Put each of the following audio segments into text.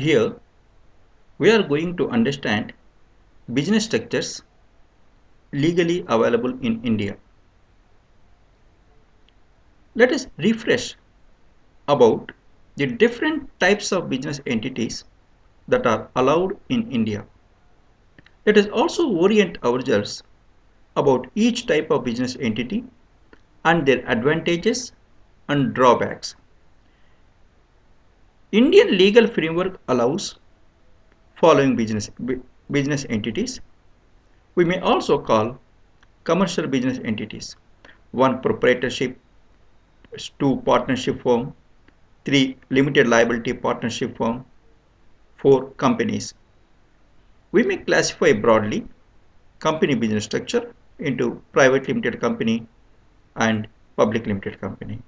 Here we are going to understand business structures legally available in India. Let us refresh about the different types of business entities that are allowed in India. Let us also orient ourselves about each type of business entity and their advantages and drawbacks. Indian legal framework allows following business entities. We may also call commercial business entities. 1. Proprietorship. 2. Partnership form. 3. Limited liability partnership form. 4. Companies. We may classify broadly company business structure into private limited company and public limited company.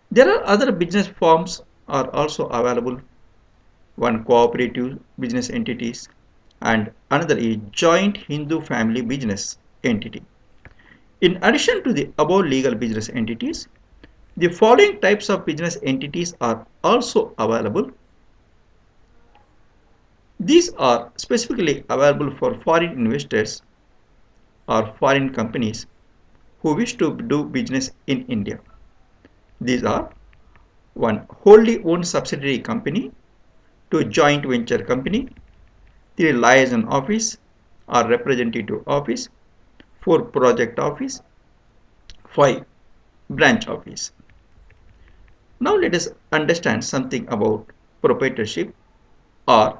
There are other business forms are also available. One, cooperative business entities, and another is joint Hindu family business entity. In addition to the above legal business entities, the following types of business entities are also available. These are specifically available for foreign investors or foreign companies who wish to do business in India. These are: 1. Wholly owned subsidiary company. 2. Joint venture company. 3. Liaison office or representative office. 4. Project office. 5. Branch office. Now let us understand something about proprietorship or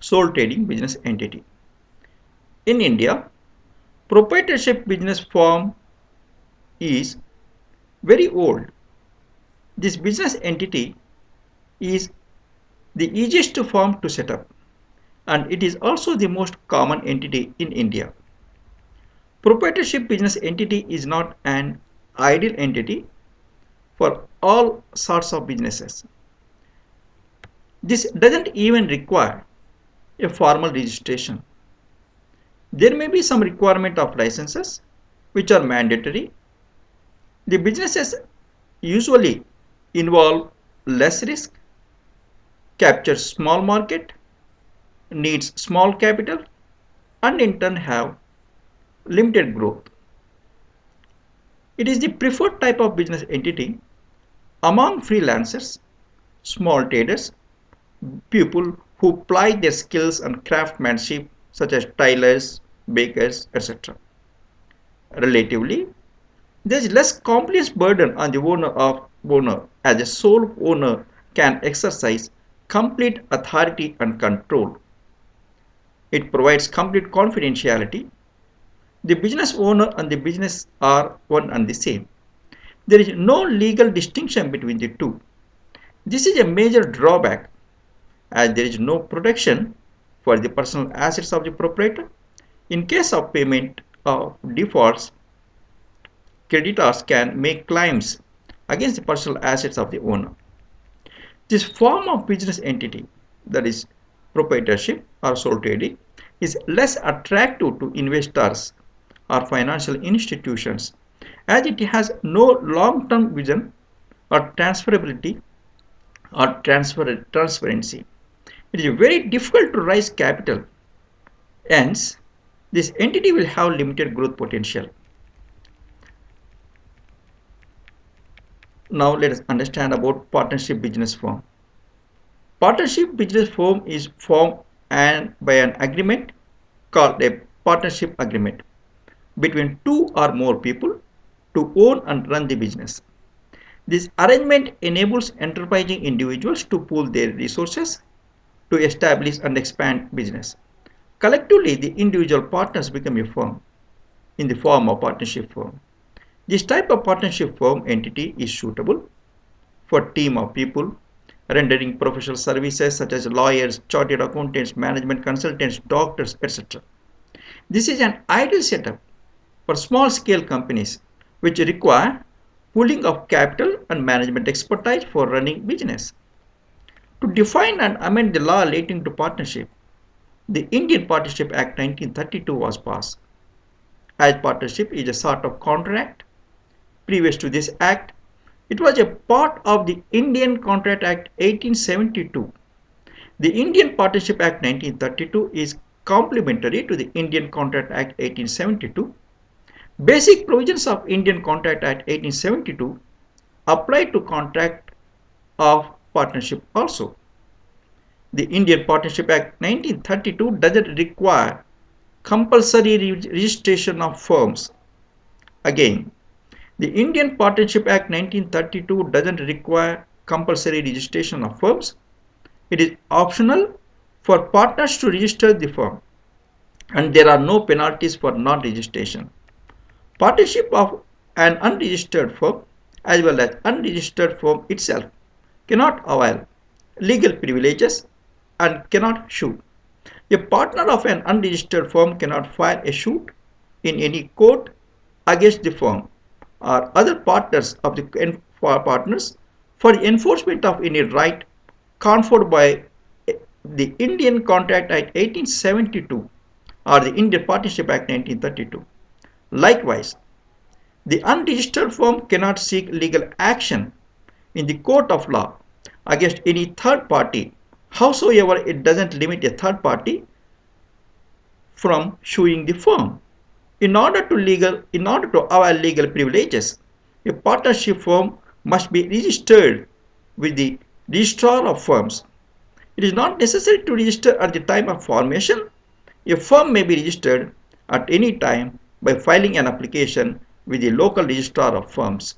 sole trading business entity. In India, proprietorship business form is very old. This business entity is the easiest form to set up, and it is also the most common entity in India. Proprietorship business entity is not an ideal entity for all sorts of businesses. This doesn't even require a formal registration. There may be some requirement of licenses which are mandatory. The businesses usually involve less risk, captures small market, needs small capital, and in turn have limited growth. It is the preferred type of business entity among freelancers, small traders, people who ply their skills and craftsmanship such as tailors, bakers, etc. Relatively, there is less complex burden on the owner as a sole owner can exercise complete authority and control. It provides complete confidentiality. The business owner and the business are one and the same. There is no legal distinction between the two. This is a major drawback as there is no protection for the personal assets of the proprietor. In case of payment of defaults, creditors can make claims against the personal assets of the owner. This form of business entity, that is proprietorship or sole trading, is less attractive to investors or financial institutions as it has no long-term vision or transferability or transparency. It is very difficult to raise capital. Hence, this entity will have limited growth potential. Now let us understand about partnership business form. Partnership business form is formed by an agreement called a partnership agreement between two or more people to own and run the business. This arrangement enables enterprising individuals to pool their resources to establish and expand business. Collectively, the individual partners become a firm in the form of partnership firm. This type of partnership firm entity is suitable for a team of people rendering professional services such as lawyers, chartered accountants, management consultants, doctors, etc. This is an ideal setup for small scale companies which require pooling of capital and management expertise for running business. To define and amend the law relating to partnership, the Indian Partnership Act 1932 was passed. As partnership is a sort of contract, previous to this act, it was a part of the Indian Contract Act 1872. The Indian Partnership Act 1932 is complementary to the Indian Contract Act 1872. Basic provisions of Indian Contract Act 1872 apply to contract of partnership also. The Indian Partnership Act 1932 doesn't require compulsory registration of firms. Again, the Indian Partnership Act 1932 doesn't require compulsory registration of firms. It is optional for partners to register the firm, and there are no penalties for non-registration. Partnership of an unregistered firm as well as unregistered firm itself cannot avail legal privileges and cannot sue. A partner of an unregistered firm cannot file a suit in any court against the firm or other partners of the partners for the enforcement of any right conferred by the Indian Contract Act 1872 or the Indian Partnership Act 1932. Likewise, the unregistered firm cannot seek legal action in the court of law against any third party, howsoever it doesn't limit a third party from suing the firm. In order to avail legal privileges, a partnership firm must be registered with the registrar of firms. It is not necessary to register at the time of formation. A firm may be registered at any time by filing an application with the local registrar of firms.